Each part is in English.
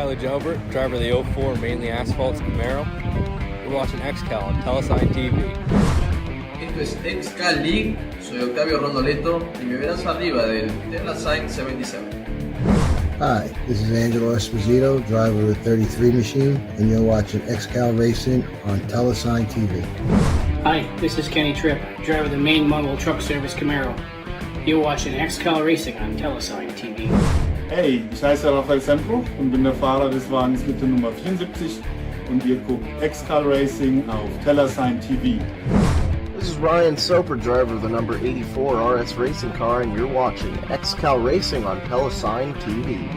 Tyler Gilbert, driver of the '04 mainly asphalts Camaro. You're watching XCAL on Tella TV. Esto es XCAL League, soy Octavio Rondoleto y me verás arriba del Tella 77. Hi, this is Angelo Esposito, driver of the 33 machine, and you're watching XCAL Racing on Tella TV. Hi, this is Kenny Tripp, driver of the main Mongol truck service Camaro. You're watching XCAL Racing on Tella TV. Hey, ich heiße Rafael Sempro und bin der Fahrer des Wagens mit der Nummer 74 und ihr guckt XCAL Racing auf Tella TV. This is Ryan Soper, driver of the number 84 RS racing car, and you're watching XCAL Racing on Tella TV.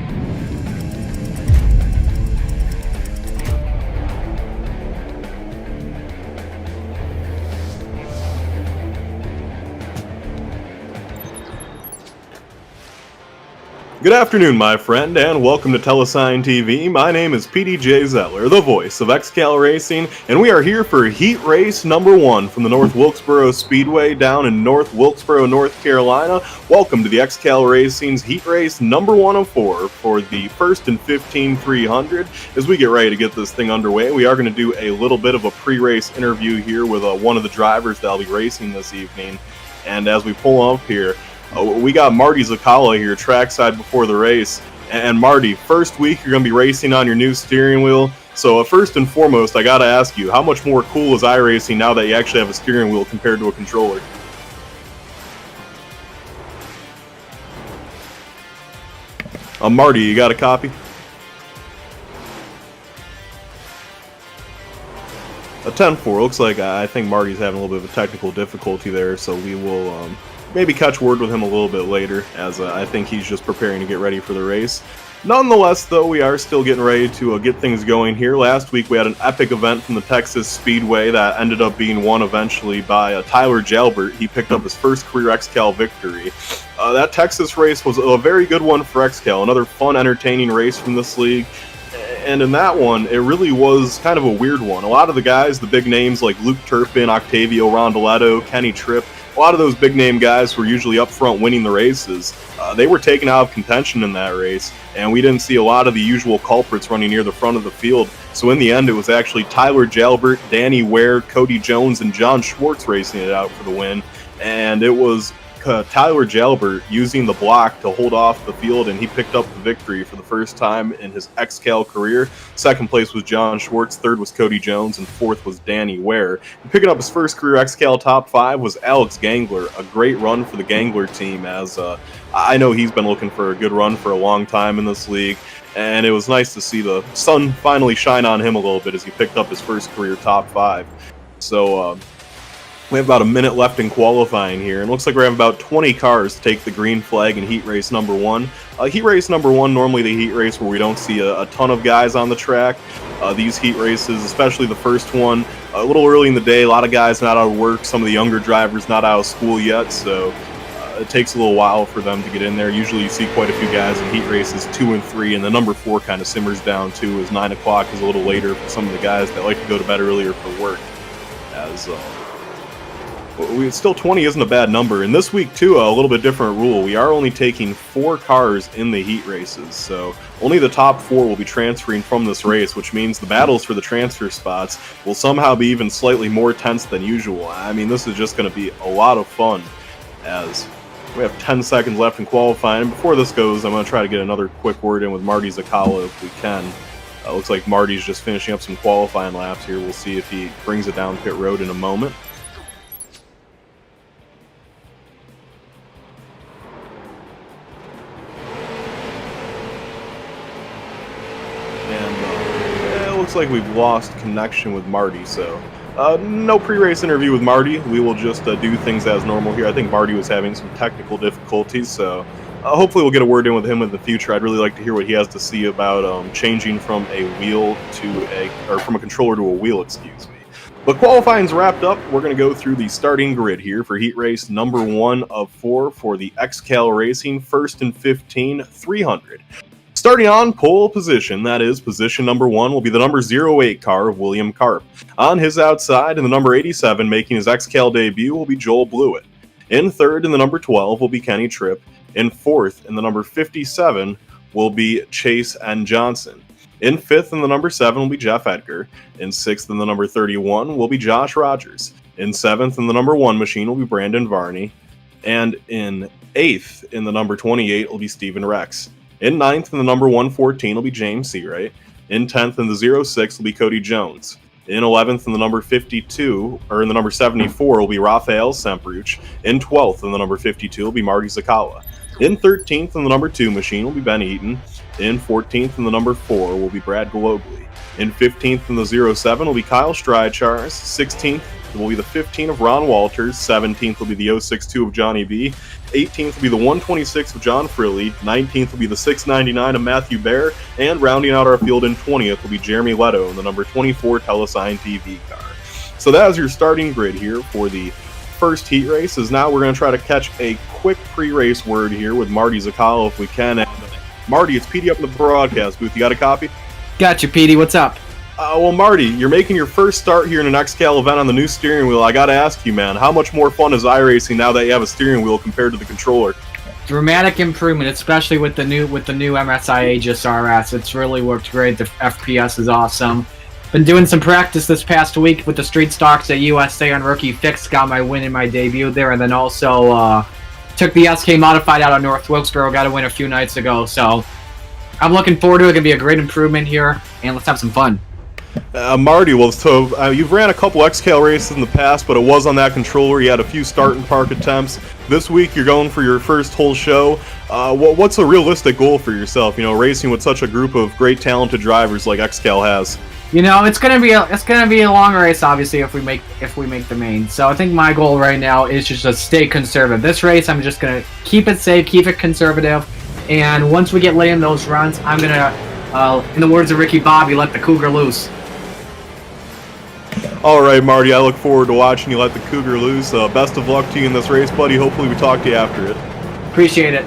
Good afternoon, my friend, and welcome to Telesign TV. My name is PDJ Zettler, the voice of XCAL Racing, and we are here for Heat Race number 1 from the North Wilkesboro Speedway down in North Wilkesboro, North Carolina. Welcome to the XCAL Racing's Heat Race number 1 of 4 for the first and 15 300. As we get ready to get this thing underway, we are going to do a little bit of a pre-race interview here with one of the drivers that'll be racing this evening. And as we pull up here, we got Marty Zakala here trackside before the race. And Marty, first week you're going to be racing on your new steering wheel. So first and foremost, I got to ask you, how much more cool is iRacing now that you actually have a steering wheel compared to a controller? Marty, you got a copy? A 10-4. Looks like I think Marty's having a little bit of a technical difficulty there, so we will maybe catch word with him a little bit later, as I think he's just preparing to get ready for the race. Nonetheless, though, we are still getting ready to get things going here. Last week we had an epic event from the Texas Speedway that ended up being won eventually by Tyler Gilbert. He picked up his first career XCAL victory. That Texas race was a very good one for XCAL, another fun, entertaining race from this league. And in that one, it really was kind of a weird one. A lot of the guys, the big names like Luke Turpin, Octavio Rondoletto, Kenny Tripp, a lot of those big name guys who were usually up front winning the races, they were taken out of contention in that race, and we didn't see a lot of the usual culprits running near the front of the field. So in the end, it was actually Tyler Gilbert, Danny Ware, Cody Jones, and John Schwartz racing it out for the win. And it was Tyler Gilbert using the block to hold off the field, and he picked up the victory for the first time in his XCAL career. Second place was John Schwartz, third was Cody Jones, and fourth was Danny Ware. And picking up his first career XCAL top 5 was Alex Gangler. A great run for the Gangler team, as I know he's been looking for a good run for a long time in this league, and it was nice to see the sun finally shine on him a little bit as he picked up his first career top 5. So we have about a minute left in qualifying here, and it looks like we have about 20 cars to take the green flag in heat race number 1. Heat race number 1, normally the heat race where we don't see a ton of guys on the track. These heat races, especially the first one, a little early in the day, a lot of guys not out of work, some of the younger drivers not out of school yet, so it takes a little while for them to get in there. Usually you see quite a few guys in heat races 2 and 3, and the number 4 kind of simmers down too, as 9 o'clock is a little later for some of the guys that like to go to bed earlier for work. As still 20 isn't a bad number, and this week too, a little bit different rule. We are only taking 4 cars in the heat races, so only the top 4 will be transferring from this race, which means the battles for the transfer spots will somehow be even slightly more tense than usual. I mean, this is just going to be a lot of fun, as we have 10 seconds left in qualifying. And before this goes, I'm going to try to get another quick word in with Marty Zakala if we can. Looks like Marty's just finishing up some qualifying laps here. We'll see if he brings it down pit road in a moment. Looks like we've lost connection with Marty, so no pre-race interview with Marty. We will just do things as normal here. I think Marty was having some technical difficulties, so hopefully we'll get a word in with him in the future. I'd really like to hear what he has to see about changing from a wheel to from a controller to a wheel, excuse me. But qualifying's wrapped up. We're going to go through the starting grid here for heat race number 1 of 4 for the XCAL Racing first and 15 300. Starting on pole position, that is, position number 1 will be the number 08 car of William Karp. On his outside, in the number 87, making his XCAL debut, will be Joel Blewett. In third, in the number 12, will be Kenny Tripp. In fourth, in the number 57, will be Chase N. Johnson. In 5th in the number 7 will be Jeff Edgar. In 6th in the number 31 will be Josh Rogers. In 7th in the number 1 machine will be Brandon Varney. And in 8th in the number 28 will be Steven Rex. In 9th in the number 114 will be James Seawright. In 10th in the 06 will be Cody Jones. In 11th in the number 52, or in the number 74, will be Rafael Sempruch. In 12th in the number 52 will be Marty Zakala. In 13th in the number 2 machine will be Ben Eaton. In 14th in the number 4 will be Brad Globally. In 15th in the 07 will be Kyle Stridechars. 16th will be the 15 of Ron Walters. 17th will be the 062 of Johnny B. 18th will be the 126 of John Frilly. 19th will be the 699 of Matthew Bear. And rounding out our field in 20th will be Jeremy Leto in the number 24 Telesign TV car. So that is your starting grid here for the first heat race. As now we're going to try to catch a quick pre-race word here with Marty Zakala if we can. And Marty, it's PD up in the broadcast booth. You got a copy? Gotcha, PD. What's up? Well, Marty, you're making your first start here in an XCAL event on the new steering wheel. I got to ask you, man, how much more fun is iRacing now that you have a steering wheel compared to the controller? Dramatic improvement, especially with the new MSI Aegis RS. It's really worked great. The FPS is awesome. Been doing some practice this past week with the street stocks at USA on Rookie Fix. Got my win in my debut there, and then also took the SK Modified out on North Wilkesboro. Got a win a few nights ago, so I'm looking forward to it. It's going to be a great improvement here, and let's have some fun. Marty, well, so you've ran a couple XCAL races in the past, but it was on that controller. You had a few start and park attempts. This week, you're going for your first whole show. What's a realistic goal for yourself? You know, racing with such a group of great, talented drivers like XCAL has. You know, it's gonna be a long race, obviously, if we make the main. So I think my goal right now is just to stay conservative. This race, I'm just gonna keep it safe, keep it conservative, and once we get late in those runs, I'm gonna, in the words of Ricky Bobby, let the cougar loose. All right, Marty, I look forward to watching you let the cougar loose. Best of luck to you in this race, buddy. Hopefully we talk to you after it. Appreciate it.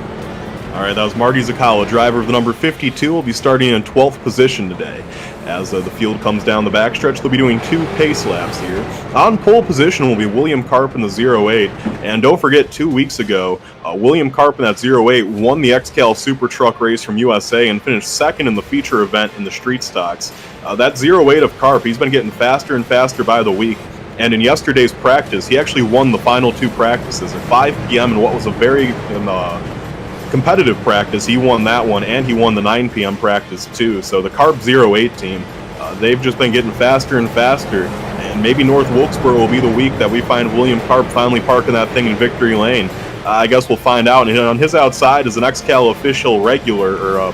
All right, that was Marty Zakala, driver of the number 52. Will be starting in 12th position today. As the field comes down the backstretch, they'll be doing 2 pace laps here. On pole position will be William Karp in the 08. And don't forget, 2 weeks ago, William Karp in that 08 won the XCAL Super Truck race from USA and finished second in the feature event in the street stocks. That 08 of Karp, he's been getting faster and faster by the week. And in yesterday's practice, he actually won the final 2 practices at 5 p.m. in what was a very competitive practice. He won that one, and he won the 9 p.m. practice too. So the Carb 08 team, they've just been getting faster and faster, and maybe North Wilkesboro will be the week that we find William Karp finally parking that thing in Victory Lane. I guess we'll find out. And on his outside is an XCAL official regular, or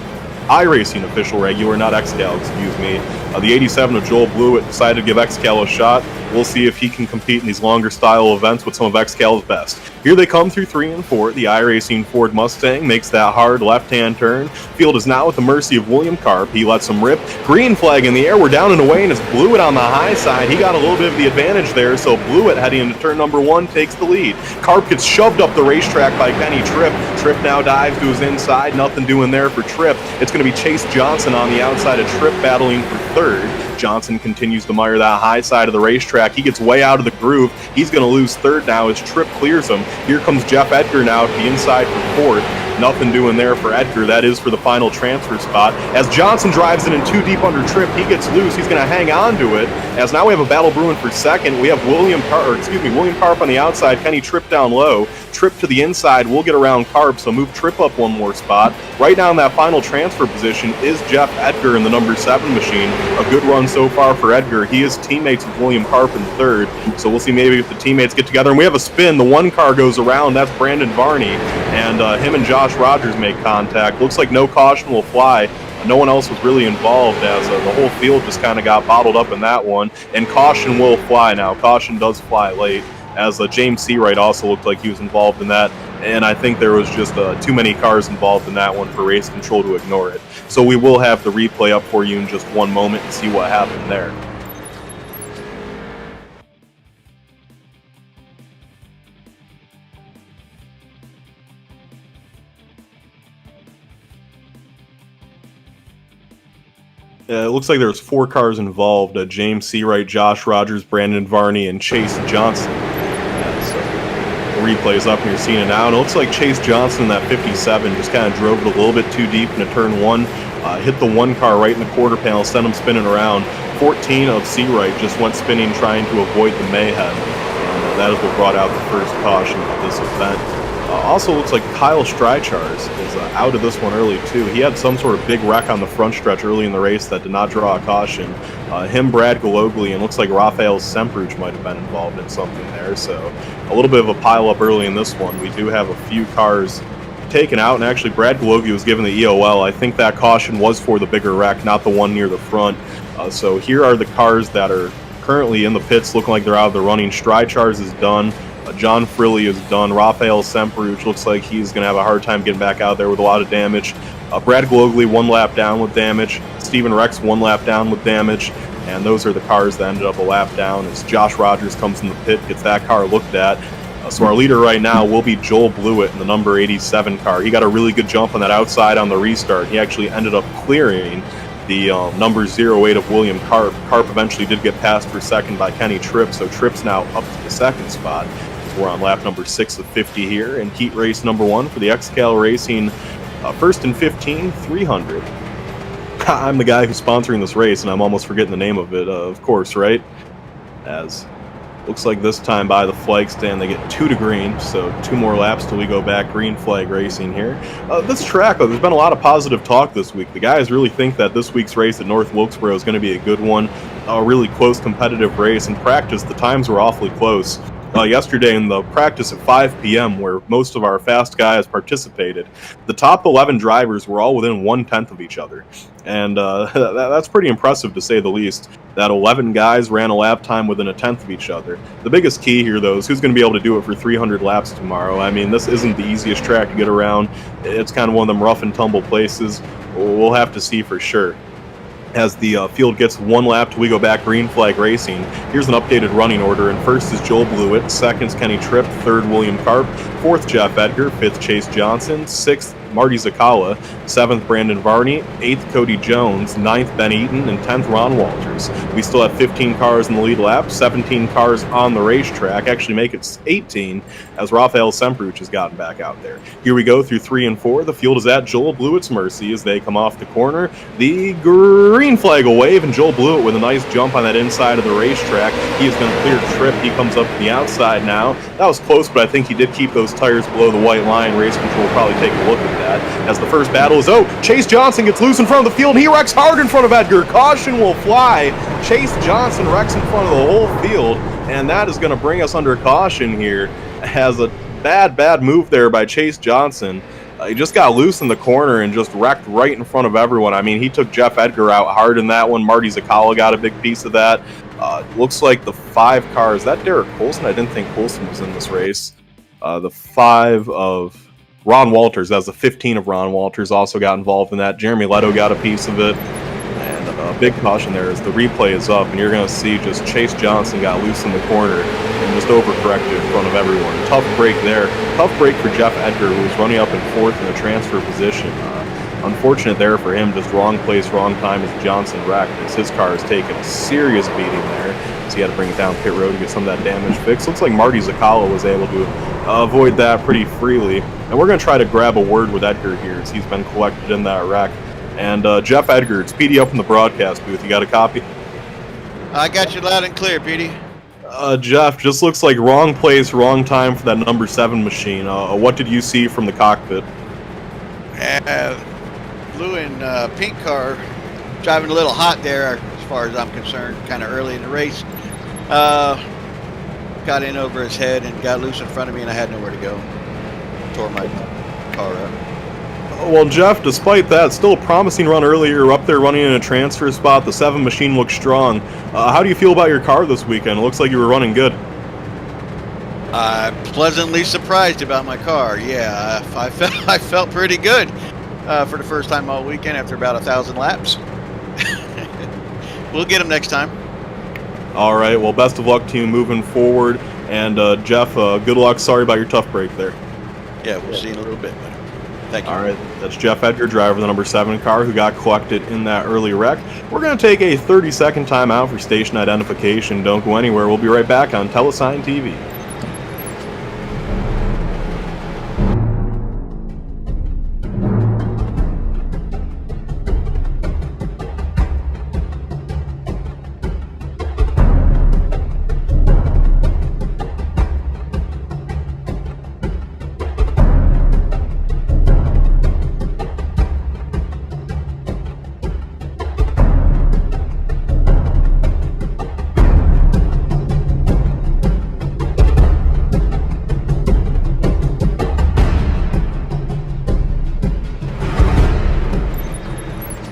iRacing official regular, not XCAL, excuse me. The 87 of Joel Blewett decided to give XCAL a shot. We'll see if he can compete in these longer style events with some of XCAL's best. Here they come through 3 and 4. The iRacing Ford Mustang makes that hard left-hand turn. Field is now at the mercy of William Karp. He lets him rip. Green flag in the air. We're down and away, and it's Blewett on the high side. He got a little bit of the advantage there, so Blewett heading into turn number 1 takes the lead. Karp gets shoved up the racetrack by Kenny Tripp. Tripp now dives to his inside. Nothing doing there for Tripp. It's going to be Chase Johnson on the outside of Tripp battling for 3rd. Johnson continues to mire that high side of the racetrack. He gets way out of the groove. He's going to lose 3rd now as Tripp clears him. Here comes Jeff Edgar now to the inside for 4th. Nothing doing there for Edgar. That is for the final transfer spot. As Johnson drives it in 2 deep under Tripp, he gets loose. He's going to hang on to it. As now we have a battle brewing for 2nd. We have William Karp on the outside. Kenny Tripp down low. Tripp to the inside. We'll get around Karp, so move Tripp up 1 more spot. Right now in that final transfer position is Jeff Edgar in the number 7 machine. A good run so far for Edgar. He is teammates with William Karp in 3rd, so we'll see maybe if the teammates get together. And we have a spin. The 1 car goes around. That's Brandon Varney, and him and Josh Rogers make contact. Looks like no caution will fly. No one else was really involved, as the whole field just kind of got bottled up in that one. And caution will fly now. Caution does fly late, as James Seawright also looked like he was involved in that. And I think there was just too many cars involved in that one for race control to ignore it. So we will have the replay up for you in just 1 moment and see what happened there. It looks like there's 4 cars involved. James Seawright, Josh Rogers, Brandon Varney, and Chase Johnson. So the replay is up and you're seeing it now. And it looks like Chase Johnson in that 57 just kind of drove it a little bit too deep into turn 1. hit the one car right in the quarter panel, sent him spinning around. 14 of Seawright just went spinning trying to avoid the mayhem. And that is what brought out the first caution of this event. Also looks like Kyle Streichars is out of this one early too. He had some sort of big wreck on the front stretch early in the race that did not draw a caution. Him, Brad Gologli, and looks like Rafael Sempruch might have been involved in something there. So a little bit of a pile up early in this one. We do have a few cars taken out, and actually Brad Gologli was given the EOL. I think that caution was for the bigger wreck, not the one near the front. So here are the cars that are currently in the pits, looking like they're out of the running. Streichars is done. John Frilly is done. Rafael Sempruch looks like he's going to have a hard time getting back out there with a lot of damage. Brad Gologli 1 lap down with damage. Steven Rex 1 lap down with damage. And those are the cars that ended up a lap down as Josh Rogers comes in the pit, gets that car looked at. So our leader right now will be Joel Blewett in the number 87 car. He got a really good jump on that outside on the restart. He actually ended up clearing the number 08 of William Karp. Karp eventually did get passed for second by Kenny Tripp, so Tripp's now up to the second spot. We're on lap number 6 of 50 here in heat race number 1 for the XCAL Racing first and 15 300. I'm the guy who's sponsoring this race, and I'm almost forgetting the name of it, of course, right? As looks like this time by the flag stand they get 2 to green, so 2 more laps till we go back green flag racing here. This track, there's been a lot of positive talk this week. The guys really think that this week's race at North Wilkesboro is going to be a good one, a really close competitive race. In practice, the times were awfully close. Yesterday in the practice at 5 p.m., where most of our fast guys participated, the top 11 drivers were all within 1/10 of each other. And that's pretty impressive, to say the least, that 11 guys ran a lap time within 1/10 of each other. The biggest key here, though, is who's going to be able to do it for 300 laps tomorrow. I mean, this isn't the easiest track to get around. It's kind of one of them rough and tumble places. We'll have to see for sure. As the field gets 1 lap till we go back green flag racing, here's an updated running order. And first is Joel Blewett, second's Kenny Tripp, third William Karp, fourth Jeff Edgar, fifth Chase Johnson, sixth Marty Zakala, 7th Brandon Varney, 8th Cody Jones, 9th Ben Eaton, and 10th Ron Walters. We still have 15 cars in the lead lap, 17 cars on the racetrack, actually make it 18 as Rafael Sempruch has gotten back out there. Here we go through 3 and 4. The field is at Joel Blewett's mercy as they come off the corner. The green flag will wave, and Joel Blewett with a nice jump on that inside of the racetrack. He is going to clear Tripp. He comes up to the outside now. That was close, but I think he did keep those tires below the white line. Race Control will probably take a look at that. As the first battle is Chase Johnson gets loose in front of the field. He wrecks hard in front of Edgar. Caution will fly. Chase Johnson wrecks in front of the whole field, and that is going to bring us under caution here. Has a bad move there by Chase Johnson. He just got loose in the corner and just wrecked right in front of everyone. I mean, he took Jeff Edgar out hard in that one. Marty Zakala got a big piece of that. Looks like the 5 cars. That Derek Colson? I didn't think Colson was in this race. The 5 of Ron Walters, that was the 15 of Ron Walters, also got involved in that. Jeremy Leto got a piece of it. And a big caution there as the replay is up, and you're going to see just Chase Johnson got loose in the corner and just overcorrected in front of everyone. Tough break there. Tough break for Jeff Edgar, who was running up in 4th in the transfer position. Unfortunate there for him, just wrong place, wrong time as Johnson wrecked, as his car has taken a serious beating there. So he had to bring it down pit road to get some of that damage fixed. Looks like Marty Zakala was able to avoid that pretty freely. And we're going to try to grab a word with Edgar here, as he's been collected in that wreck. And Jeff Edgar, it's PD up in the broadcast booth. You got a copy? I got you loud and clear, PD. Jeff, just looks like wrong place, wrong time for that number 7 machine. What did you see from the cockpit? Blue and pink car driving a little hot there, as far as I'm concerned, kind of early in the race. Got in over his head and got loose in front of me, and I had nowhere to go. Tore my car up. Well, Jeff, despite that, still a promising run earlier, up there running in a transfer spot. The 7 machine looks strong. How do you feel about your car this weekend? It looks like you were running good. I'm pleasantly surprised about my car. Yeah, I felt pretty good for the first time all weekend after about 1,000 laps. We'll get them next time. All right, well, best of luck to you moving forward. And Jeff, good luck. Sorry about your tough break there. Yeah, we'll see in a little bit. Thank you. All right, that's Jeff Edgar, driver of the number 7 car, who got collected in that early wreck. We're going to take a 30-second timeout for station identification. Don't go anywhere. We'll be right back on Telesign TV.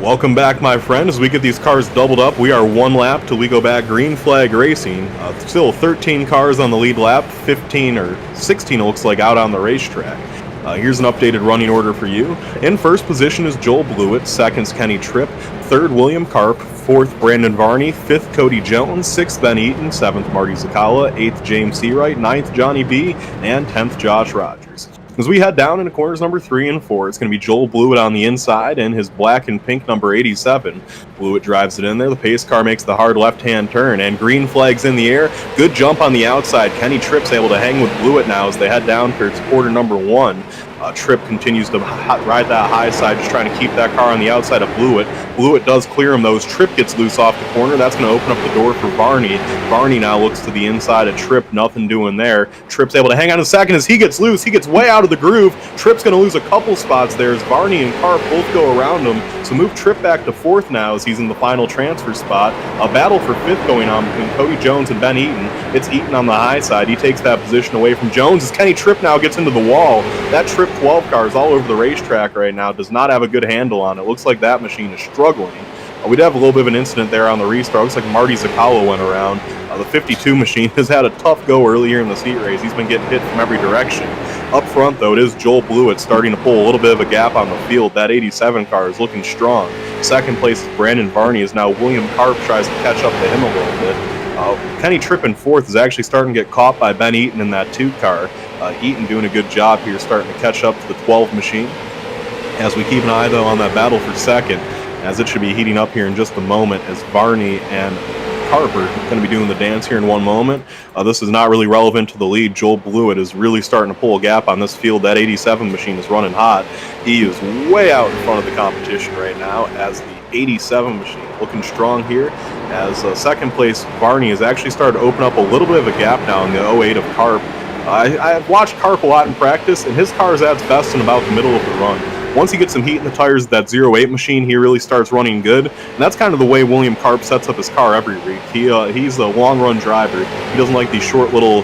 Welcome back, my friend. As we get these cars doubled up, we are one lap till we go back green flag racing. Still 13 cars on the lead lap, 15 or 16 it looks like out on the racetrack. Here's an updated running order for you. In first position is Joel Blewett, second's Kenny Tripp, third William Karp, fourth Brandon Varney, fifth Cody Jones, sixth Ben Eaton, seventh Marty Zakala, eighth James Seawright, ninth Johnny B, and 10th Josh Rogers. As we head down into corners number 3 and 4, it's going to be Joel Blewett on the inside and his black and pink number 87. Blewett drives it in there. The pace car makes the hard left-hand turn, and green flag's in the air. Good jump on the outside. Kenny Tripp's able to hang with Blewett now as they head down towards quarter number 1. Tripp continues to ride that high side, just trying to keep that car on the outside of Blewett. Blewett does clear him, though, as Tripp gets loose off the corner. That's going to open up the door for Varney. Varney now looks to the inside of Tripp, nothing doing there. Tripp's able to hang on a second as he gets loose. He gets way out of the groove. Tripp's going to lose a couple spots there as Varney and Karp both go around him. So move Tripp back to 4th now as he's in the final transfer spot. A battle for 5th going on between Cody Jones and Ben Eaton. It's Eaton on the high side. He takes that position away from Jones as Kenny Tripp now gets into the wall. That Tripp 12 car is all over the racetrack right now. Does not have a good handle on it. Looks like that machine is struggling. We did have a little bit of an incident there on the restart. Looks like Marty Zakala went around. The 52 machine has had a tough go earlier in the heat race. He's been getting hit from every direction. Up front, though, it is Joel Blewett starting to pull a little bit of a gap on the field. That 87 car is looking strong. Second place is Brandon Varney, as now William Karp tries to catch up to him a little bit. Kenny Tripp in 4th is actually starting to get caught by Ben Eaton in that 2 car. Eaton doing a good job here, starting to catch up to the 12 machine. As we keep an eye, though, on that battle for 2nd, as it should be heating up here in just a moment, as Varney and Karp are going to be doing the dance here in one moment. This is not really relevant to the lead. Joel Blewett is really starting to pull a gap on this field. That 87 machine is running hot. He is way out in front of the competition right now, as the 87 machine looking strong here, as second place Varney has actually started to open up a little bit of a gap now in the 08 of Karp. I've watched Karp a lot in practice, and his car is at its best in about the middle of the run. Once he gets some heat in the tires, that 08 machine, he really starts running good. And that's kind of the way William Karp sets up his car every week. He's a long-run driver. He doesn't like these short little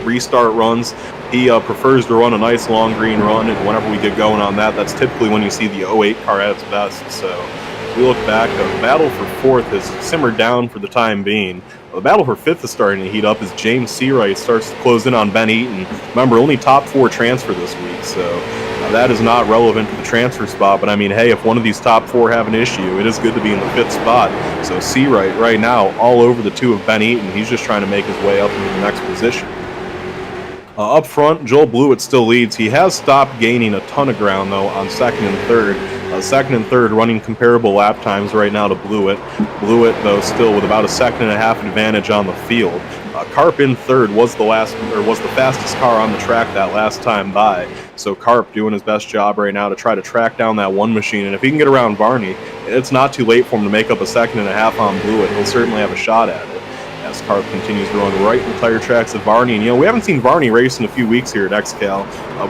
restart runs. He prefers to run a nice long green run, and whenever we get going on that, that's typically when you see the 08 car at its best. So if we look back, the battle for 4th has simmered down for the time being. The battle for 5th is starting to heat up as James Seawright starts to close in on Ben Eaton. Remember, only top 4 transfer this week, so that is not relevant to the transfer spot. But I mean, hey, if one of these top 4 have an issue, it is good to be in the 5th spot. So Seawright right now all over the 2 of Ben Eaton. He's just trying to make his way up into the next position. Up front, Joel Blewett still leads. He has stopped gaining a ton of ground, though, on 2nd and 3rd. 2nd and 3rd running comparable lap times right now to Blewett. Blewett, though, still with about a 1.5 second advantage on the field. Karp in 3rd was the fastest car on the track that last time by. So Karp doing his best job right now to try to track down that 1 machine. And if he can get around Varney, it's not too late for him to make up a 1.5 seconds on Blewett. He'll certainly have a shot at it, as Karp continues to run right in the tire tracks of Varney. And, we haven't seen Varney race in a few weeks here at XCAL.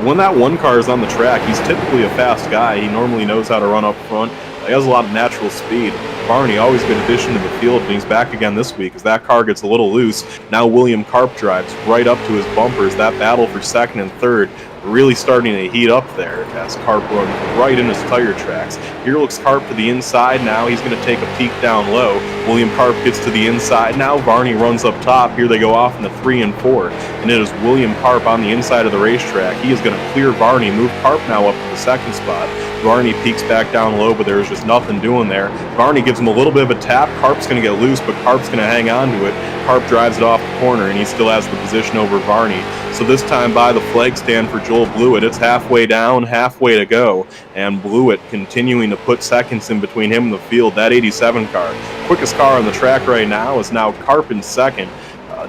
When that 1 car is on the track, he's typically a fast guy. He normally knows how to run up front. He has a lot of natural speed. Varney, always good addition to the field, and he's back again this week as that car gets a little loose. Now William Karp drives right up to his bumpers. That battle for 2nd and 3rd really starting to heat up there as Karp runs right in his tire tracks. Here looks Karp to the inside. Now he's going to take a peek down low. William Karp gets to the inside. Now Varney runs up top. Here they go off in the 3 and 4. And it is William Karp on the inside of the racetrack. He is going to clear Varney, move Karp now up to the 2nd spot. Varney peeks back down low, but there's just nothing doing there. Varney gives him a little bit of a tap. Karp's going to get loose, but Karp's going to hang on to it. Karp drives it off the corner, and he still has the position over Varney. So this time by the flag stand for Joel Blewett, it's halfway down, halfway to go. And Blewett continuing to put seconds in between him and the field. That 87 car, quickest car on the track right now, is now Karp in 2nd.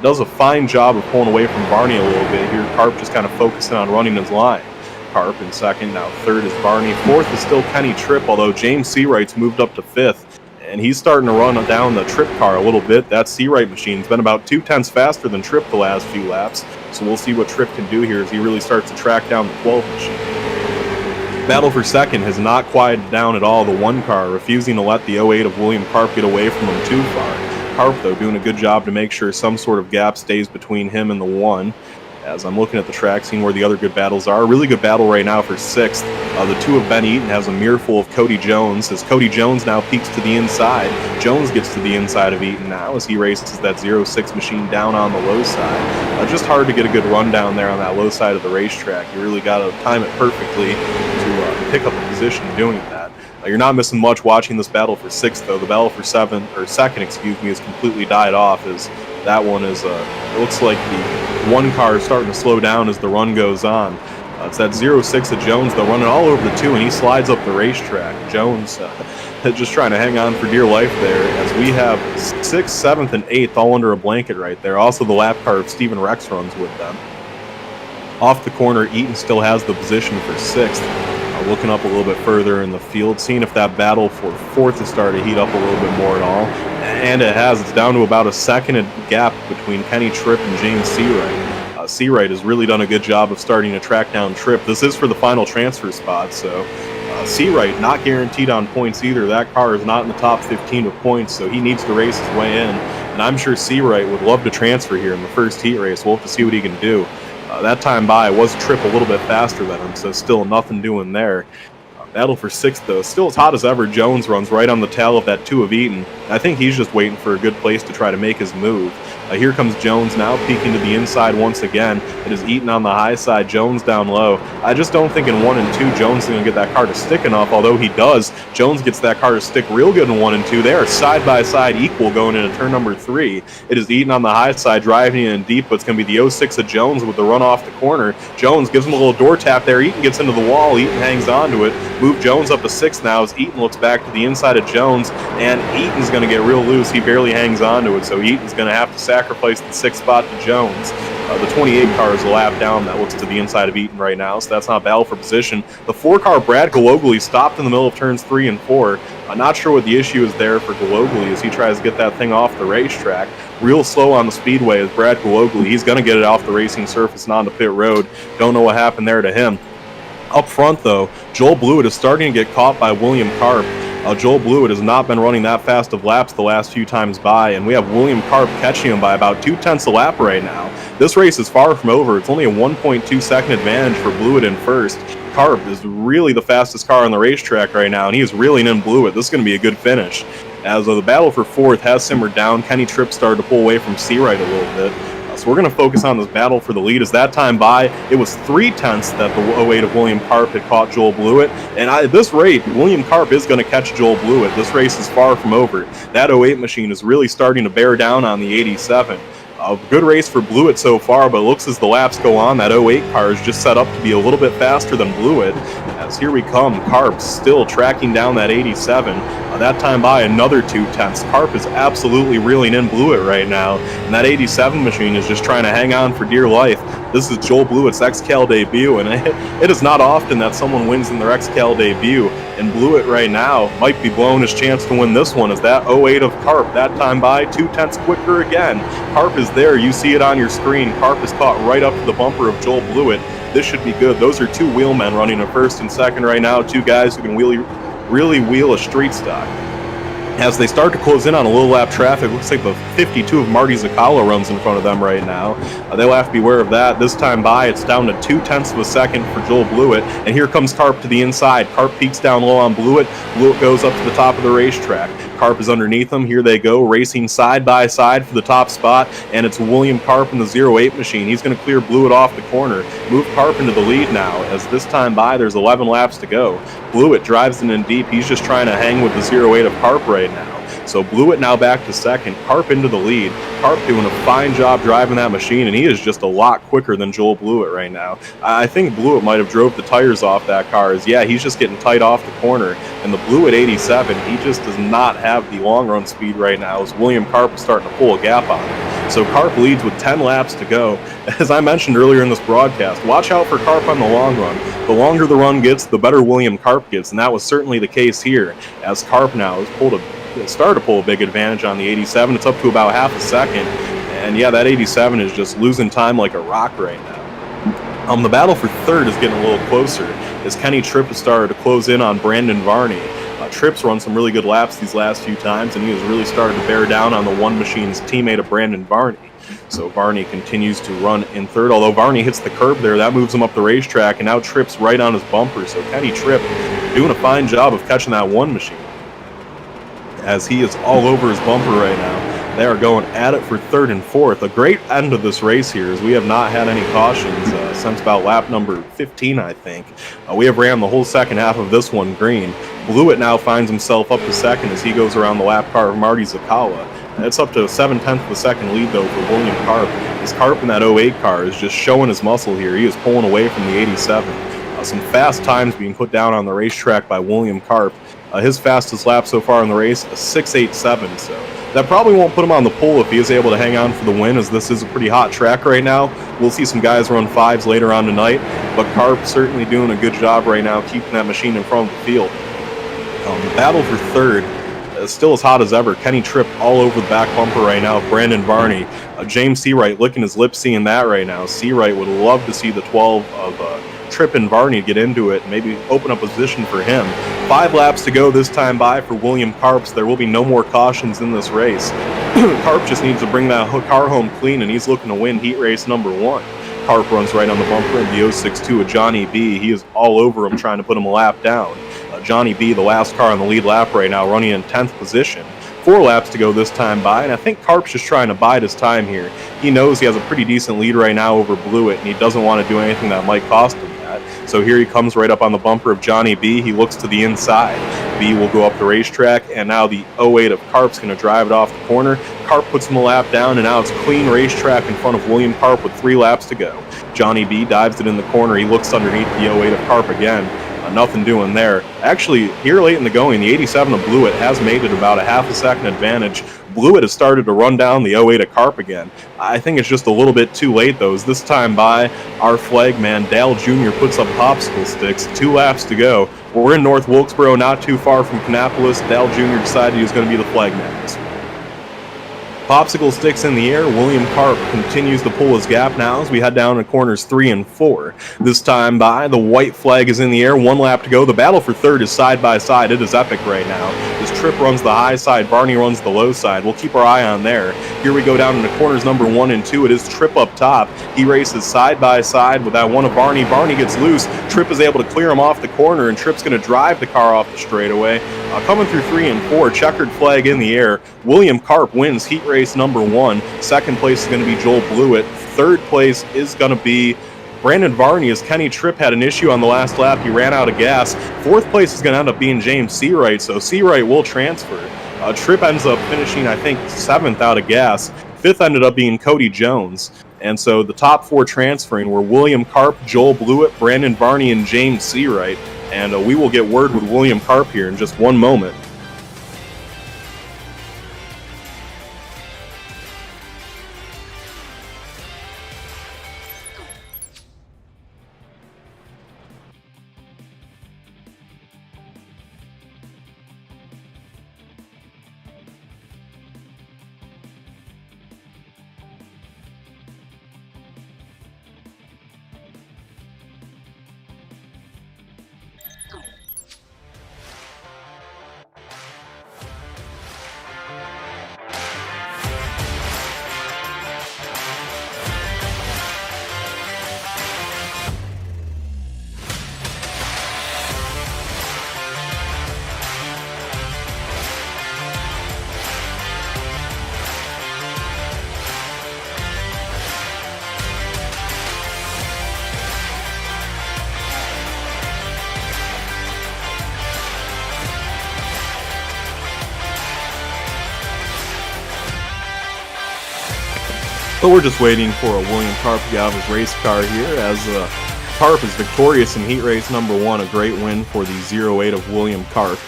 Does a fine job of pulling away from Varney a little bit here. Karp just kind of focusing on running his line. Karp in 2nd. Now 3rd is Varney. 4th is still Kenny Tripp, although James Seawright's moved up to 5th. And he's starting to run down the Tripp car a little bit. That Seawright machine's been about 0.2 faster than Tripp the last few laps. So we'll see what Tripp can do here as he really starts to track down the 12 machine. Battle for 2nd has not quieted down at all. The 1 car refusing to let the 08 of William Karp get away from him too far. Karp, though, doing a good job to make sure some sort of gap stays between him and the 1. As I'm looking at the track, seeing where the other good battles are. A really good battle right now for 6th. The 2 of Ben Eaton has a mirror full of Cody Jones, as Cody Jones now peeks to the inside. Jones gets to the inside of Eaton now as he races that 06 machine down on the low side. Just hard to get a good run down there on that low side of the racetrack. You really got to time it perfectly to pick up a position doing that. You're not missing much watching this battle for 6th, though. The battle for 2nd, has completely died off, as that one is, it looks like the one car is starting to slow down as the run goes on. It's that 06 of Jones, though, running all over the 2, and he slides up the racetrack. Jones just trying to hang on for dear life there, as we have 6th, 7th, and 8th all under a blanket right there. Also, the lap car of Steven Rex runs with them. Off the corner, Eaton still has the position for 6th. Looking up a little bit further in the field, seeing if that battle for 4th is starting to heat up a little bit more at all. And it has. It's down to about a second gap between Kenny Tripp and James Seawright. Seawright has really done a good job of starting to track down Tripp. This is for the final transfer spot, so Seawright not guaranteed on points either. That car is not in the top 15 of points, so he needs to race his way in. And I'm sure Seawright would love to transfer here in the first heat race. We'll have to see what he can do. That time by was Tripp a little bit faster than him, so still nothing doing there. Battle for 6th, though, still as hot as ever. Jones runs right on the tail of that 2 of Eaton. I think he's just waiting for a good place to try to make his move. Here comes Jones now, peeking to the inside once again. It is Eaton on the high side, Jones down low. I just don't think in 1 and 2 Jones is going to get that car to stick enough, although he does. Jones gets that car to stick real good in 1 and 2. They are side by side equal going into turn number 3. It is Eaton on the high side, driving in deep, but it's going to be the 06 of Jones with the run off the corner. Jones gives him a little door tap there. Eaton gets into the wall. Eaton hangs on to it. Move Jones up to 6th now as Eaton looks back to the inside of Jones, and Eaton's going to get real loose. He barely hangs on to it, so Eaton's going to have to sacrifice the 6th spot to Jones. The 28 car is a lap down that looks to the inside of Eaton right now, so that's not a battle for position. The 4 car Brad Gologly stopped in the middle of turns 3 and 4. I'm not sure what the issue is there for Gologly as he tries to get that thing off the racetrack. Real slow on the speedway is Brad Gologly. He's going to get it off the racing surface and onto pit road. Don't know what happened there to him. Up front, though, Joel Blewett is starting to get caught by William Karp. Joel Blewett has not been running that fast of laps the last few times by, and we have William Karp catching him by about 0.2 a lap right now. This race is far from over. It's only a 1.2 second advantage for Blewett in first. Karp is really the fastest car on the racetrack right now, and he is reeling in Blewett. This is going to be a good finish. As the battle for 4th has simmered down, Kenny Tripp started to pull away from Seawright a little bit. So we're going to focus on this battle for the lead. As that time by, it was 0.3 that the 08 of William Karp had caught Joel Blewett. And at this rate, William Karp is going to catch Joel Blewett. This race is far from over. That 08 machine is really starting to bear down on the 87. A good race for Blewett so far, but it looks as the laps go on, that 08 car is just set up to be a little bit faster than Blewett. As here we come, Karp still tracking down that 87. That time by, another 0.2. Karp is absolutely reeling in Blewett right now, and that 87 machine is just trying to hang on for dear life. This is Joel Blewett's XCAL debut, and it is not often that someone wins in their XCAL debut, and Blewett right now might be blowing his chance to win this one, as that 08 of Karp, that time by, 0.2 quicker again. Karp is there, you see it on your screen. Karp is caught right up to the bumper of Joel Blewett. This should be good. Those are 2 wheelmen running in first and second right now, 2 guys who can really wheel a street stock. As they start to close in on a little lap traffic, looks like the 52 of Marty Zakala runs in front of them right now. They'll have to be aware of that. This time by, it's down to 0.2 of a second for Joel Blewett, and here comes Karp to the inside. Karp peaks down low on Blewett. Blewett goes up to the top of the racetrack. Karp is underneath them. Here they go, racing side by side for the top spot, and it's William Karp in the 08 machine. He's going to clear Blewett off the corner, move Karp into the lead now, as this time by, there's 11 laps to go. Blewett drives in deep. He's just trying to hang with the 08 of Karp right now. So Blewett now back to second, Karp into the lead. Karp doing a fine job driving that machine, and he is just a lot quicker than Joel Blewett right now. I think Blewett might have drove the tires off that car, as yeah, he's just getting tight off the corner. And the Blewett 87, he just does not have the long run speed right now, as William Karp is starting to pull a gap on him. So Karp leads with 10 laps to go. As I mentioned earlier in this broadcast, watch out for Karp on the long run. The longer the run gets, the better William Karp gets, and that was certainly the case here, as Karp now has started to pull a big advantage on the 87. It's up to about half a second, and yeah, that 87 is just losing time like a rock right now. The battle for third is getting a little closer, as Kenny Tripp has started to close in on Brandon Varney. Tripp's run some really good laps these last few times, and he has really started to bear down on the one machine's teammate of Brandon Varney. So Varney continues to run in third, although Varney hits the curb there. That moves him up the racetrack, and now Tripp's right on his bumper. So Kenny Tripp doing a fine job of catching that one machine, as he is all over his bumper right now. They are going at it for third and fourth. A great end of this race here, as we have not had any cautions since about lap number 15, I think. We have ran the whole second half of this one green. Blewett now finds himself up to second as he goes around the lap car of Marty Zakala. It's up to a 7/10 of a second lead, though, for William Karp. As Karp in that 08 car is just showing his muscle here. He is pulling away from the 87. Some fast times being put down on the racetrack by William Karp. His fastest lap so far in the race, a 6.87, so that probably won't put him on the pole if he is able to hang on for the win, as this is a pretty hot track right now. We'll see some guys run 5s later on tonight, but Karp certainly doing a good job right now keeping that machine in front of the field. The battle for third is still as hot as ever. Kenny Tripp all over the back bumper right now. Brandon Varney, James Seawright licking his lips seeing that right now. Seawright would love to see the 12 of Tripp and Varney get into it and maybe open up a position for him. 5 laps to go this time by for William Karp. There will be no more cautions in this race. Karp just needs to bring that car home clean, and he's looking to win heat race number 1. Karp runs right on the bumper in the 062 of Johnny B. He is all over him trying to put him a lap down. Johnny B, the last car on the lead lap right now, running in 10th position. 4 laps to go this time by, and I think Karp's just trying to bide his time here. He knows he has a pretty decent lead right now over Blewett, and he doesn't want to do anything that might cost him that. So here he comes right up on the bumper of Johnny B. He looks to the inside. B will go up the racetrack, and now the 08 of Karp's going to drive it off the corner. Karp puts him a lap down, and now it's clean racetrack in front of William Karp with 3 laps to go. Johnny B dives it in the corner. He looks underneath the 08 of Karp again. Nothing doing there. Actually, here late in the going, the 87 of Blewett has made it about a half a second advantage. Blewett has started to run down the 08 of Karp again. I think it's just a little bit too late, though, as this time by, our flag man, Dale Jr., puts up popsicle sticks. 2 laps to go. We're in North Wilkesboro, not too far from Kannapolis. Dale Jr. decided he was going to be the flag man this week. Popsicle sticks in the air. William Karp continues to pull his gap now as we head down to corners 3 and 4. This time by, the white flag is in the air. 1 lap to go. The battle for third is side by side. It is epic right now. As Tripp runs the high side, Varney runs the low side. We'll keep our eye on there. Here we go down into corners number 1 and 2. It is Tripp up top. He races side by side with that one of Varney. Varney gets loose. Tripp is able to clear him off the corner, and Tripp's going to drive the car off the straightaway. Coming through 3 and 4, checkered flag in the air. William Karp wins heat race number 1. Second place is going to be Joel Blewett. Third place is going to be Brandon Varney, as Kenny Tripp had an issue on the last lap. He ran out of gas. Fourth place is going to end up being James Seawright, so Seawright will transfer. Tripp ends up finishing, I think, 7th out of gas. 5th ended up being Cody Jones. And so the top 4 transferring were William Karp, Joel Blewett, Brandon Varney, and James Seawright. And we will get word with William Karp here in just one moment. So we're just waiting for a William Karp to get out of his race car here, as Karp is victorious in heat race number 1. A great win for the 08 of William Karp.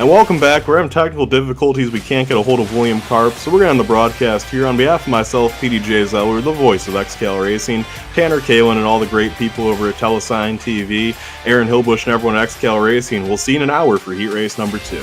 And welcome back. We're having technical difficulties. We can't get a hold of William Karp, so we're going to end the broadcast here. On behalf of myself, PDJ Zeller, the voice of XCAL Racing, Tanner Kalin, and all the great people over at Telesign TV, Aaron Hillbush, and everyone at XCAL Racing, we'll see you in an hour for Heat Race number 2.